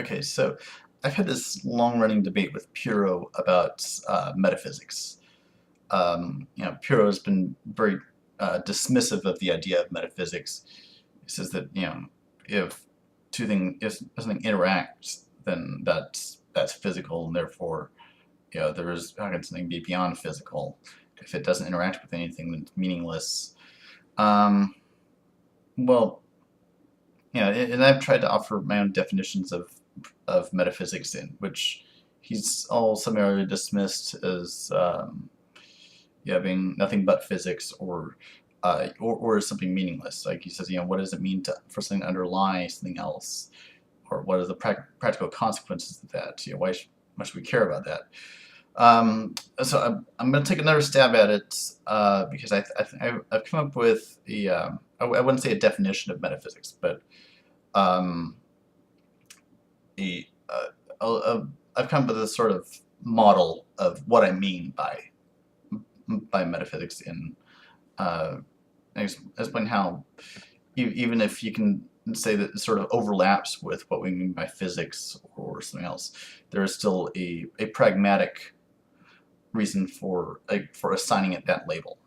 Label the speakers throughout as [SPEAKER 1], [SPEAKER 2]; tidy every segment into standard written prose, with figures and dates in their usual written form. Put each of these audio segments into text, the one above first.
[SPEAKER 1] Okay, so I've had this long-running debate with Pyrrho about metaphysics. Pyrrho has been very dismissive of the idea of metaphysics. He says that if if something interacts, then that's physical, and therefore there is how can something be beyond physical? If it doesn't interact with anything, then it's meaningless. Um, well, and I've tried to offer my own definitions of metaphysics, in which he's all summarily dismissed as being nothing but physics, or something meaningless. Like he says, what does it mean for something to underlie something else, or what are the practical consequences of that? Why should we care about that? I'm going to take another stab at it because I've come up with I wouldn't say a definition of metaphysics, but um, I've come up with a sort of model of what I mean by metaphysics in explain how even if you can say that it sort of overlaps with what we mean by physics or something else, there is still a pragmatic reason for assigning it that label.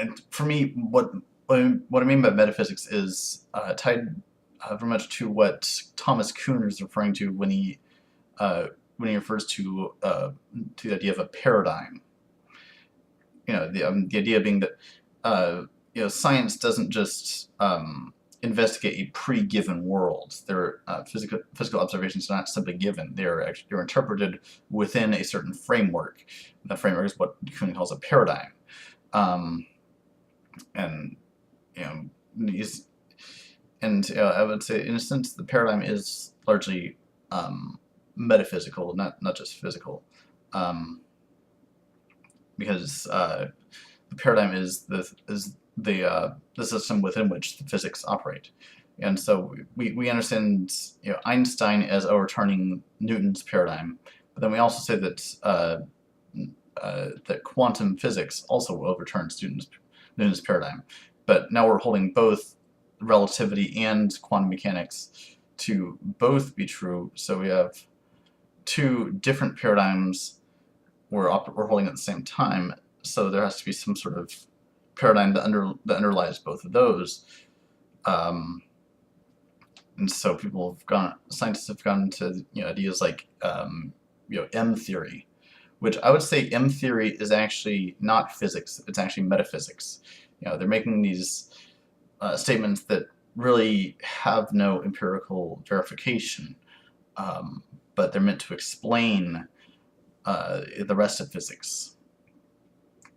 [SPEAKER 1] And for me, what I mean by metaphysics is tied very much to what Thomas Kuhn is referring to when he refers to the idea of a paradigm. The idea being that science doesn't just investigate a pre-given world. Their physical observations are not simply given; they're interpreted within a certain framework. And the framework is what Kuhn calls a paradigm. And I would say, in a sense, the paradigm is largely metaphysical, not just physical, because the paradigm is the system within which the physics operate. And so we understand Einstein as overturning Newton's paradigm, but then we also say that that quantum physics also overturns Newton's paradigm. But now we're holding both relativity and quantum mechanics to both be true. So we have two different paradigms we're holding at the same time. So there has to be some sort of paradigm that underlies both of those. And so scientists have gone to ideas like M theory, which I would say M theory is actually not physics; it's actually metaphysics. They're making these statements that really have no empirical verification, but they're meant to explain the rest of physics.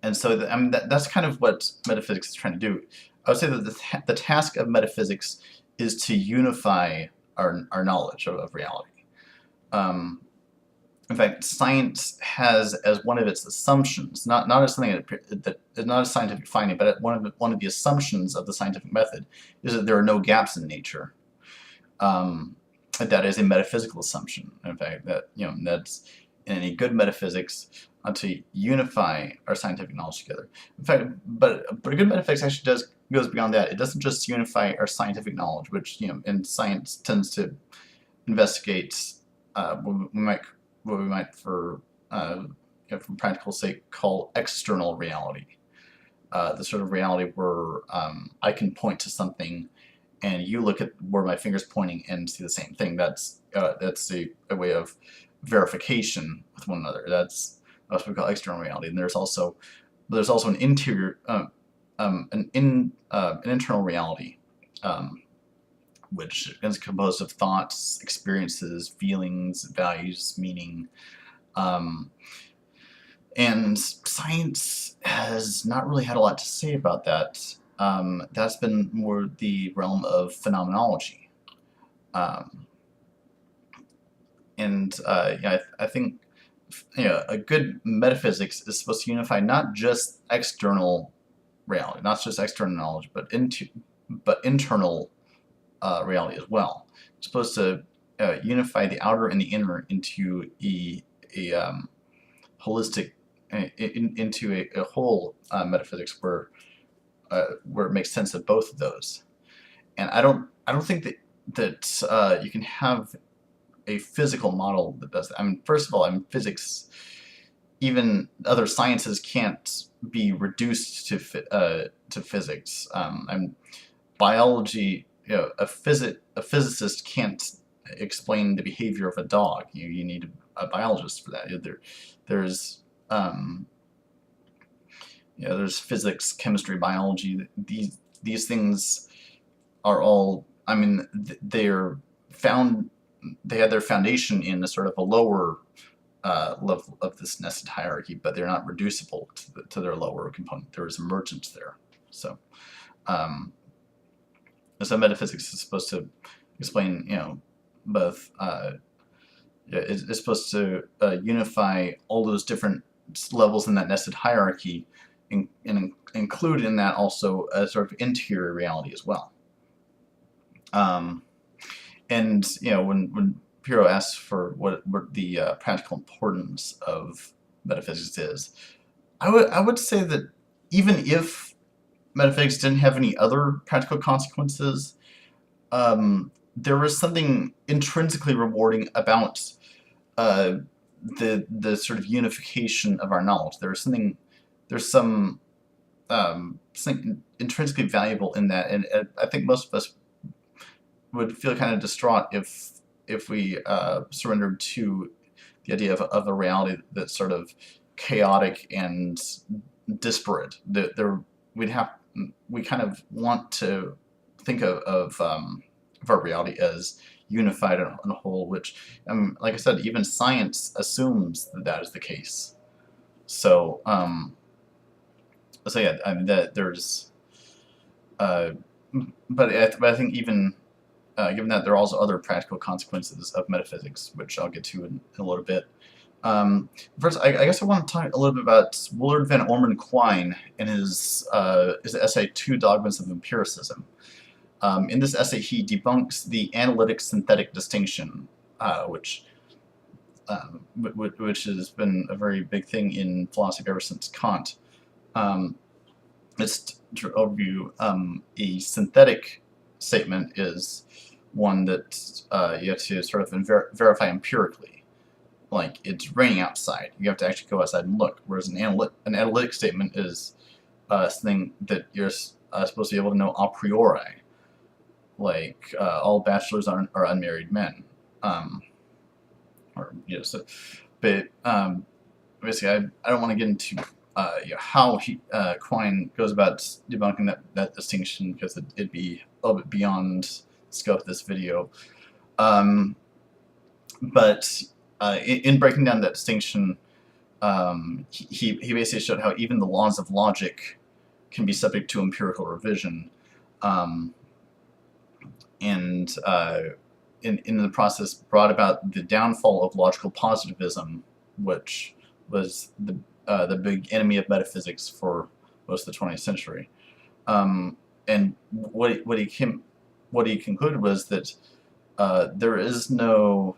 [SPEAKER 1] And so that's kind of what metaphysics is trying to do. I would say that the task of metaphysics is to unify our knowledge of reality. In fact, science has as one of its assumptions, not as something not a scientific finding, but one of the assumptions of the scientific method is that there are no gaps in nature. That is a metaphysical assumption. In fact, that's in any good metaphysics to unify our scientific knowledge together. In fact, but a good metaphysics actually goes beyond that. It doesn't just unify our scientific knowledge, which in science tends to investigate what we might for practical sake call external reality. The sort of reality where I can point to something and you look at where my finger's pointing and see the same thing. That's a way of verification with one another. That's what we call external reality. And there's also an interior, an internal reality, which is composed of thoughts, experiences, feelings, values, meaning. And science has not really had a lot to say about that. That's been more the realm of phenomenology. I think a good metaphysics is supposed to unify not just external reality, not just external knowledge, but internal reality as well. It's supposed to unify the outer and the inner into a holistic, into a whole metaphysics where it makes sense of both of those. And I don't think that you can have a physical model that does that. I mean, first of all, I mean, physics, even other sciences can't be reduced to physics. And biology, a physicist can't explain the behavior of a dog. You need a biologist for that. There's there's physics, chemistry, biology. These things are all. I mean, they had their foundation in a sort of a lower level of this nested hierarchy, but they're not reducible to their lower component. There is emergence there. So, so metaphysics is supposed to explain, both. It's supposed to unify all those different levels in that nested hierarchy, and include in that also a sort of interior reality as well. And when Pyrrho asks for what the practical importance of metaphysics is, I would say that even if metaphysics didn't have any other practical consequences, there was something intrinsically rewarding about the sort of unification of our knowledge. There's some something intrinsically valuable in that, and I think most of us would feel kind of distraught if we surrendered to the idea of a reality that's sort of chaotic and disparate. We kind of want to think of our reality as unified in a whole, which, like I said, even science assumes that is the case. So, yeah, I mean that there's, but I think even given that there are also other practical consequences of metaphysics, which I'll get to in a little bit. First, I guess I want to talk a little bit about Willard Van Orman Quine and his essay Two Dogmas of Empiricism. In this essay, he debunks the analytic-synthetic distinction, which has been a very big thing in philosophy ever since Kant. Just to overview, a synthetic statement is one that you have to sort of verify empirically. Like, it's raining outside. You have to actually go outside and look. Whereas an analytic statement is something that you're supposed to be able to know a priori. Like, all bachelors are unmarried men. But basically, I don't want to get into how Quine goes about debunking that distinction, because it'd be a little bit beyond the scope of this video. But in breaking down that distinction, he basically showed how even the laws of logic can be subject to empirical revision, and in the process brought about the downfall of logical positivism, which was the big enemy of metaphysics for most of the 20th century. And what he concluded was that there is no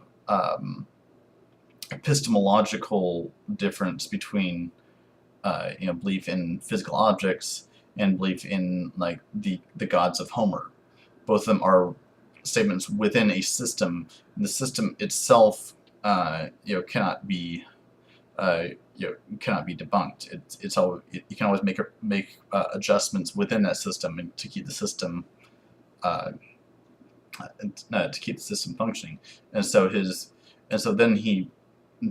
[SPEAKER 1] epistemological difference between belief in physical objects and belief in, like, the gods of Homer. Both of them are statements within a system, and the system itself cannot be debunked. You can always make adjustments within that system and to keep the system functioning. And so then he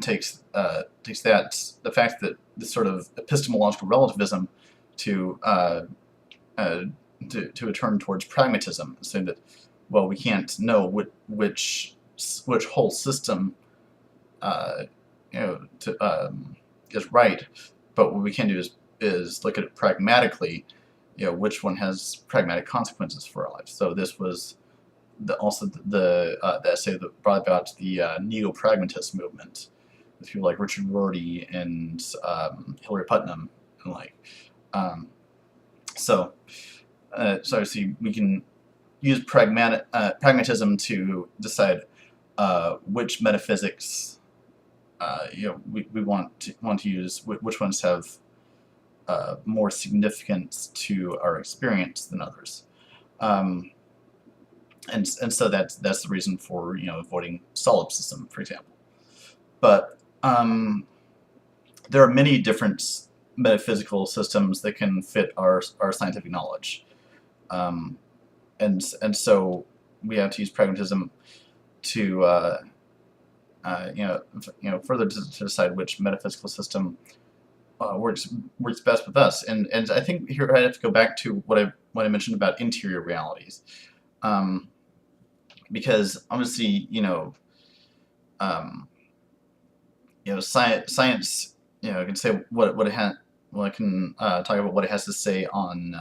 [SPEAKER 1] takes the fact that this sort of epistemological relativism to a turn towards pragmatism, saying that, well, we can't know which whole system is right, but what we can do is look at it pragmatically, which one has pragmatic consequences for our lives. So this was also the essay that brought about the neo-pragmatist movement, with people like Richard Rorty and Hilary Putnam and like. So obviously we can use pragmatism to decide which metaphysics we want to use, which ones have more significance to our experience than others. and so that's the reason for avoiding solipsism, for example. But there are many different metaphysical systems that can fit our scientific knowledge, and so we have to use pragmatism to further to decide which metaphysical system works best with us. And I think here I have to go back to what I mentioned about interior realities, because obviously science can say what it has. Well, I can talk about what it has to say on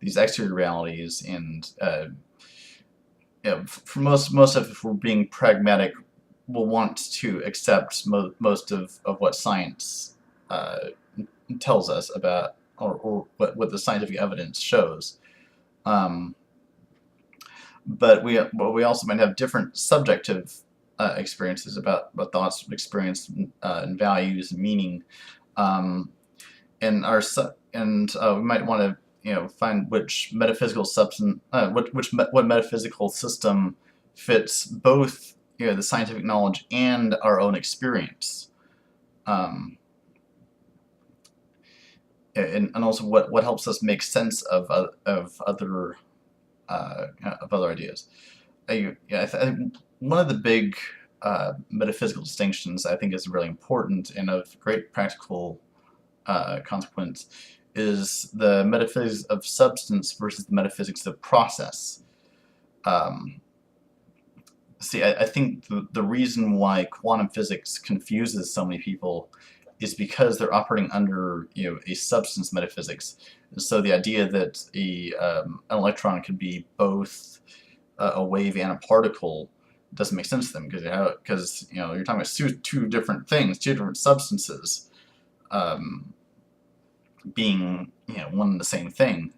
[SPEAKER 1] these exterior realities, and for most of, if we're being pragmatic, we'll want to accept most of what science tells us about, or what the scientific evidence shows. But we also might have different subjective experiences about thoughts, experience, and values, and meaning, and we might want to find which metaphysical substance, what metaphysical system fits both the scientific knowledge and our own experience, and also what helps us make sense of other ideas. I think one of the big metaphysical distinctions I think is really important and of great practical consequence is the metaphysics of substance versus the metaphysics of process. I think the reason why quantum physics confuses so many people is because they're operating under a substance metaphysics. And so the idea that an electron could be both a wave and a particle doesn't make sense to them, because you're talking about two different things, two different substances, being one and the same thing,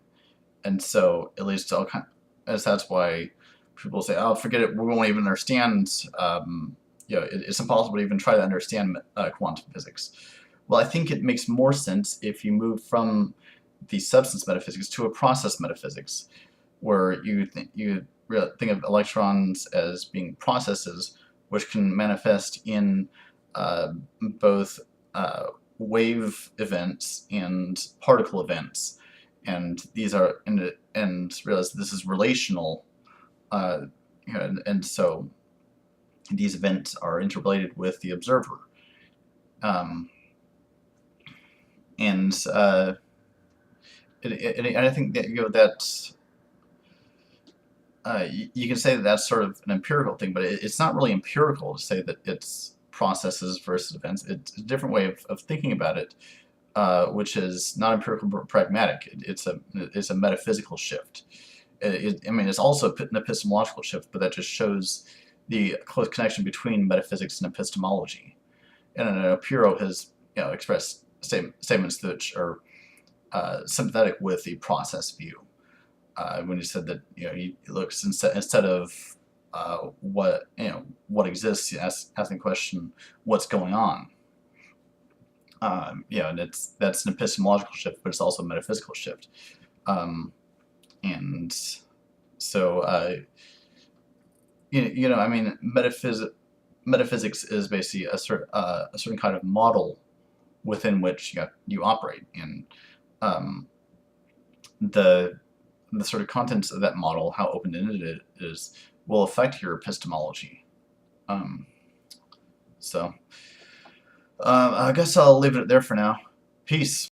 [SPEAKER 1] and so it leads to all kind. That's why people say, "Oh, forget it. We won't even understand." It's impossible to even try to understand quantum physics. Well, I think it makes more sense if you move from the substance metaphysics to a process metaphysics, where you think of electrons as being processes which can manifest in both wave events and particle events, and these are and realize this is relational, and so these events are interrelated with the observer, and I think that that's you can say that that's sort of an empirical thing, but it's not really empirical to say that it's processes versus events. It's a different way of thinking about it, which is not empirical but pragmatic. It's a metaphysical shift. It's also an epistemological shift, but that just shows the close connection between metaphysics and epistemology. And Pyrrho has expressed statements which are sympathetic with the process view. When he said that he looks instead of what exists, he asks the question, what's going on? And that's an epistemological shift, but it's also a metaphysical shift. And so metaphysics is basically a certain kind of model within which you operate, and the sort of contents of that model, how open-ended it is, will affect your epistemology. So I guess I'll leave it there for now. Peace.